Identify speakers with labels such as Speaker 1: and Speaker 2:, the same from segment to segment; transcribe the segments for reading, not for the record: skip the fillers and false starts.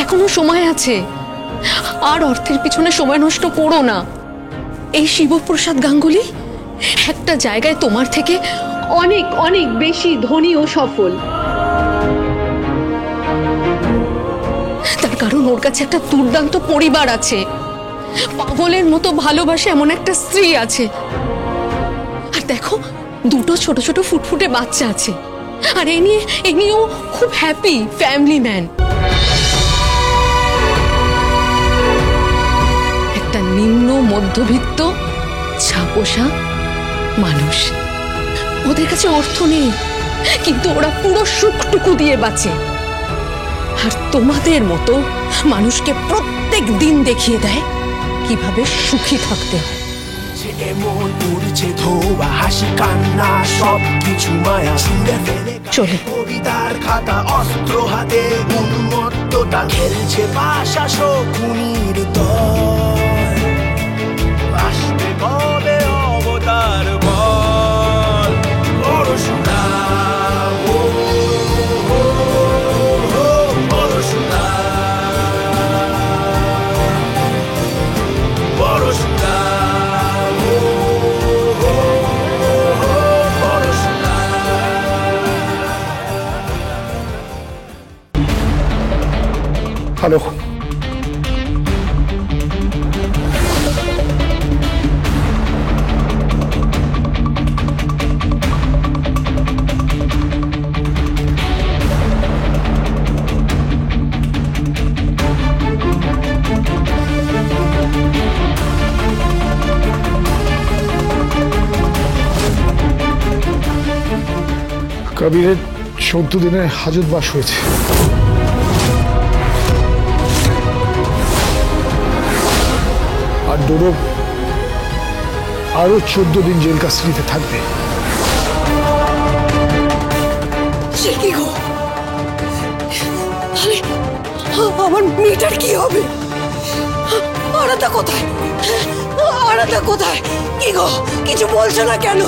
Speaker 1: এখনো সময় আছে। আর অর্থের পিছনে সময় নষ্ট করো না। এই শিবপ্রসাদ গাঙ্গুলি একটা জায়গায় তোমার থেকে অনেক অনেক বেশি ধনী ও সফল। তার কারণ ওর কাছে একটা দুর্দান্ত পরিবার আছে, পাগলের মতো ভালোবাসে এমন একটা স্ত্রী আছে, আর দেখো দুটো ছোট ছোট ফুটফুটে বাচ্চা আছে। আর এই নিয়েও খুব হ্যাপি ফ্যামিলি ম্যান। একটা নিম্ন মধ্যবিত্ত ছাপোষা মানুষ, ওদের কাছে অর্থ নেই, কিন্তু ওরা পুরো সুখটুকু দিয়ে বাঁচে। আর তোমাদের মতো মানুষকে প্রত্যেক দিন দেখিয়ে দেয় কিভাবে সুখী থাকতে হয়।
Speaker 2: এমন উড়ছে ধোয়া হাসি কান্না সবকিছু মায়া ছুঁড়ে ফেলে
Speaker 1: চলে
Speaker 2: কবিতার খাতা অস্ত্র হাতে উন্মত্ততা খেলছে ভাষা শকুনির দল। আসবে কবে অবতার বল পরশুরা
Speaker 3: হ্যালো, কবিরের 14 দিনের হাজতবাস হয়েছে। আর ডোডো আরো 14 দিন জেল কাস্টডিতে থাকবে।
Speaker 4: আমার মেয়েটার কি হবে? আরাধা কোথায়? আরাধা কোথায়? কি গো, কিছু বলছো না কেন?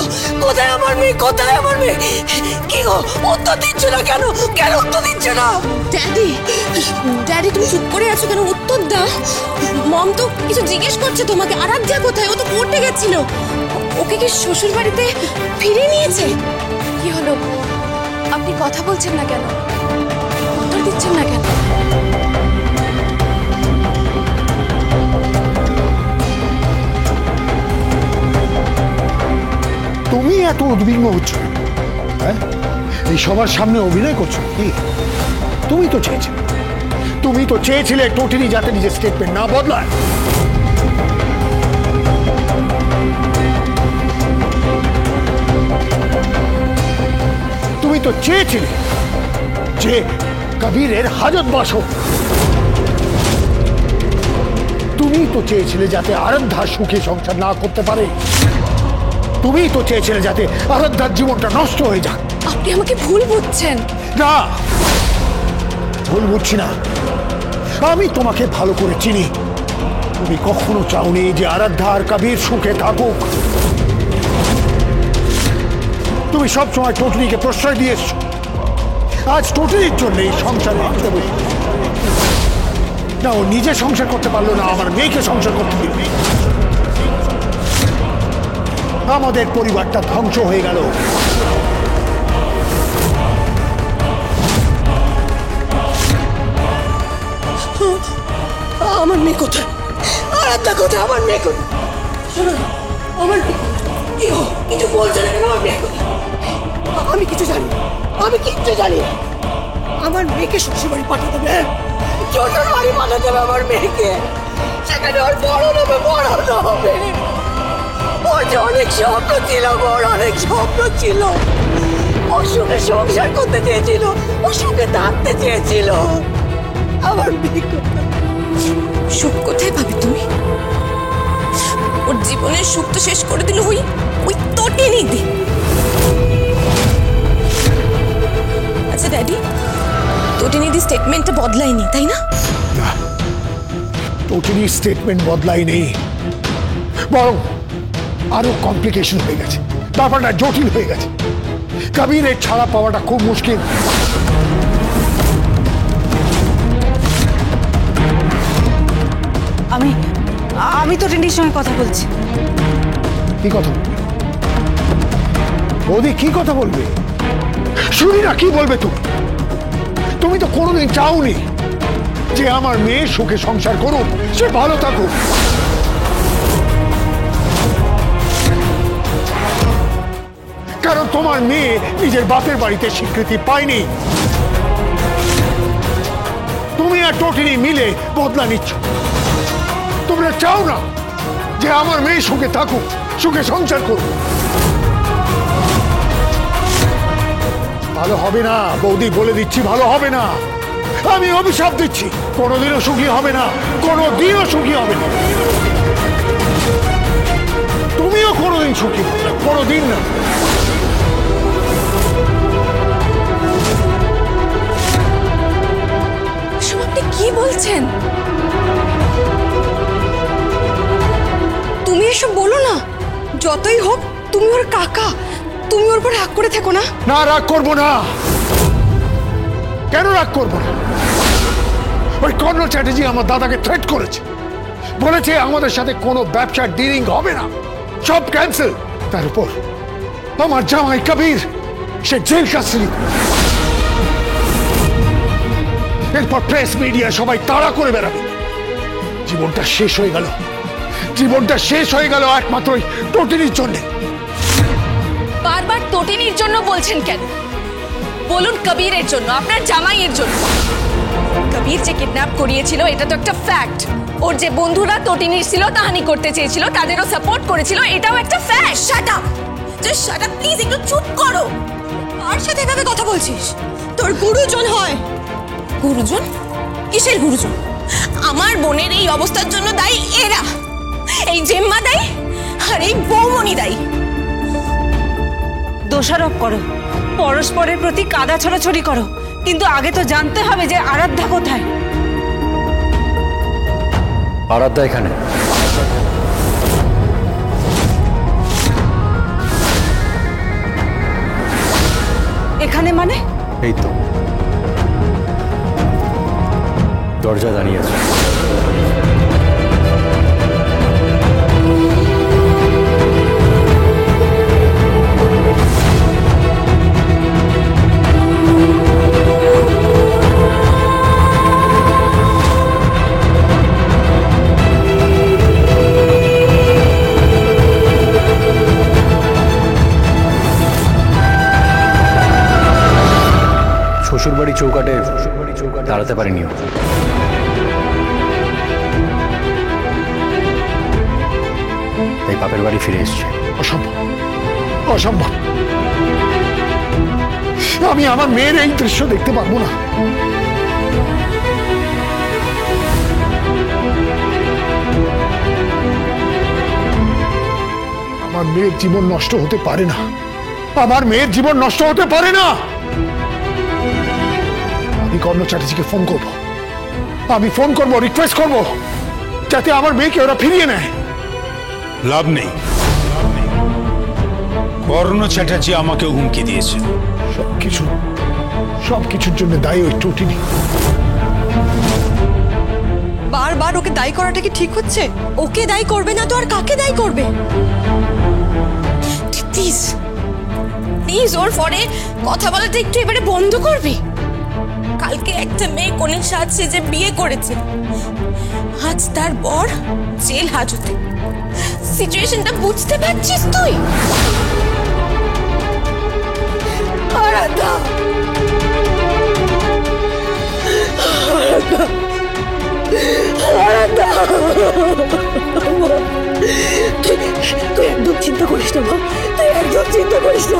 Speaker 4: কোথায় আমার মেয়ে? কোথায় আমার মেয়ে? কি গো, উত্তর দিচ্ছ না কেন? কেন উত্তর দিচ্ছ না?
Speaker 5: ড্যাডি, ড্যাডি তুমি চুপ করে আছো কেন? উত্তর দাও। মম তো কিছু জিজ্ঞেস করছে তোমাকে। আরাধ্যা কোথায়? ও তো পড়তে গেছিল। ওকে কি শ্বশুর বাড়িতে ফিরে নিয়েছে? কি হলো? আপনি কথা বলছেন না কেন? উত্তর দিচ্ছেন না কেন?
Speaker 3: তুমি এত উদ্বিগ্ন হচ্ছ, হ্যাঁ? এই সবার সামনে অভিনয় করছো কি? তুমি তো চেয়েছিলে টোটিনি যাতে নিজের স্টেটমেন্ট না বদলায়। তুমি তো চেয়েছিলে যে কবিরের হাজতবাস হোক। তুমি তো চেয়েছিলে যাতে আরাধ্যা সুখে সংসার না করতে পারে। তুমি তো চেয়েছিলে যাতে আরাধ্যার জীবনটা নষ্ট হয়ে যাক।
Speaker 5: আপনি আমাকে ভুল বুঝছেন।
Speaker 3: না, ভুল বুঝছি না, আমি তোমাকে ভালো করে চিনি। তুমি কখনো চাওনি যে আরাধ্যা আর কবির সুখে থাকুক। তুমি সবসময় টোটনিকে প্রশ্রয় দিয়ে এসছো। আজ টোটনির জন্য এই সংসারে না, ও নিজে সংসার করতে পারলো না, আমার মেয়েকে সংসার করতে দিল। আমাদের পরিবারটা ধ্বংস হয়ে গেল।
Speaker 4: আমার মেয়ে কোথায়? আরাধ্যা কোথায়? আমার মেয়ে কোথায়? শোনো, আমার কিছু বলছে না কেন? আমার মেয়ে কোথায়? আমি কিছু জানি, আমি কিচ্ছু জানি না। আমার মেয়েকে শ্বশুর বাড়ি পাঠাতে দেবে, শ্বশুর বাড়ি পাঠাতে দেবে আমার মেয়েকে। সেখানে ওর বড় হবে। ওর যে অনেক স্বপ্ন ছিল, ওর অনেক স্বপ্ন ছিল। ও সুখে সংসার করতে চেয়েছিল, ও সুখে থাকতে চেয়েছিল। আমার মেয়ে কোথায়?
Speaker 5: সুখ কোথায় পাবে তুমি? ওর জীবনের সুখ তো শেষ করে দিল ওই টোটিনি দি। আচ্ছা ড্যাডি, টোটিনি দি স্টেটমেন্টটা বদলায়নি তাই না?
Speaker 3: না, টোটিনি স্টেটমেন্ট বদলায়নি, বরং আরো কমপ্লিকেশন হয়ে গেছে। ব্যাপারটা জটিল হয়ে গেছে। কবিরের ছাড়া পাওয়াটা খুব মুশকিল।
Speaker 6: আমি আমি তো টিনির সঙ্গে কথা বলছি।
Speaker 3: কি কথা বলবে বৌদি? কি কথা বলবে? শুনি না, কি বলবে তুমি? তুমি তো কোনোদিন চাওনি যে আমার মেয়ে সুখে সংসার করুক, সে ভালো থাকুক। কারণ তোমার মেয়ে নিজের বাপের বাড়িতে স্বীকৃতি পায়নি। তুমি আর টোটিনি মিলে বদলা নিচ্ছ। তোমরা চাও না যে আমার মেয়ে সুখে থাকুক, সুখে সংসার করুক। ভালো হবে না বৌদি, বলে দিচ্ছি, ভালো হবে না। আমি অভিশাপ দিচ্ছি, কোনোদিনও সুখী হবে না, কোনোদিনও সুখী হবে না। তুমিও কোনোদিন সুখী হবে না, কোনোদিন না।
Speaker 5: এসব আপনি কি বলছেন? তুমি এসব বলো না। যতই হোক তুমি ওর কাকা, তুমি ওর উপর রাগ করে থেকো না।
Speaker 3: না, রাগ করবো না। কেন রাগ করবো না? ওই কর্ণ চ্যাটার্জি আমার দাদাকে থ্রেট করেছে, বলেছে আমাদের সাথে কোনো ব্যবসার ডিলিং হবে না, সব ক্যান্সেল। তার উপর আমার জামাই কবির সে জেল কাস্টডি। এরপর প্রেস মিডিয়া সবাই তাড়া করে বেড়াবে। জীবনটা শেষ হয়ে গেল, জীবনটা শেষ হয়ে গেল একমাত্র টোটিনির জন্য।
Speaker 1: বারবার টোটিনির জন্য বলছেন কেন? বলুন কবিরের জন্য, আপনার জামাইয়ের জন্য। কবির যে কিডন্যাপ করিয়েছিল এটা তো একটা ফ্যাক্ট। ওর যে বন্ধুরা টোটিনির ছিল তাহানি করতে চেয়েছিল, তাদেরও সাপোর্ট করেছিল, এটাও একটা fact.
Speaker 5: Shut up, just shut up please, একটু চুপ করো। আর সাথে এভাবে কথা বলছিস? তোর গুরুজন হয়। গুরুজন? কিসের গুরুজন? আমার বোনের এই অবস্থার জন্য দায়ী এরা, এই জেম্মা দায়ী, আর এই বৌমনি দায়ী।
Speaker 6: দোষারোপ করো, পরস্পরের প্রতি কাদা ছড়াছড়ি করো, কিন্তু আগে তো জানতে হবে যে আরাধ্যা কোথায়।
Speaker 7: আরাধ্যা এখানে।
Speaker 6: এখানে মানে?
Speaker 7: এই তো দরজা দাঁড়িয়ে আছে। শ্বশুরবাড়ি চৌকাটে দাঁড়াতে পারিনি, তাই বাপের বাড়ি ফিরে এসছে।
Speaker 3: অসম্ভব, অসম্ভব। আমি আমার মেয়ের এই দৃশ্য দেখতে পারবো না। আমার মেয়ের জীবন নষ্ট হতে পারে না, আমার মেয়ের জীবন নষ্ট হতে পারে না। আমি কর্ণ চ্যাটার্জিকে ফোন করব, আমি ফোন করব, রিকোয়েস্ট করব যাতে আমার মেয়েকে ওরা ফিরিয়ে নেয়।
Speaker 8: লাভ নেই, কর্ণ চ্যাটার্জি আমাকে হুমকি দিয়েছে।
Speaker 3: সবকিছুর জন্য দায়ী ওই টোটিনি।
Speaker 5: বারবার ওকে দায়ী করাটা কি ঠিক হচ্ছে? ওকে দায়ী করবে না তো আর কাকে দায়ী করবে? প্লিজ প্লিজ ওর ফোনে কথা বলাটা একটু এবারে বন্ধ করবি। কালকে একটা মেয়ে কোণের সাথে যে বিয়ে করেছে, আজ তার বর জেল হাজতে। সিচুয়েশনটা বুঝতে পারছিস তুই?
Speaker 4: আরাধ্যা, আরাধ্যা, তুই একদম চিন্তা করিস না মা, তুই একদম চিন্তা করিস না।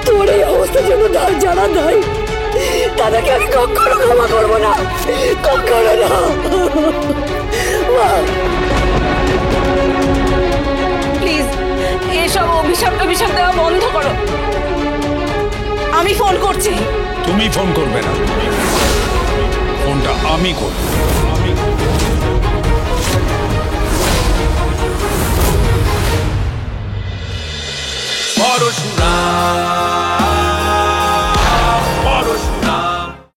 Speaker 4: তোর এই অবস্থার জন্য যারা দায়ী তাদেরকে আমি কখনো ক্ষমা করবো না, কখনো না।
Speaker 6: প্লিজ এসব অভিশাপ দেওয়া বন্ধ করো। আমি ফোন করছি।
Speaker 8: তুমি ফোন করবে না, ফোনটা আমি করব।
Speaker 2: পরশুরাম।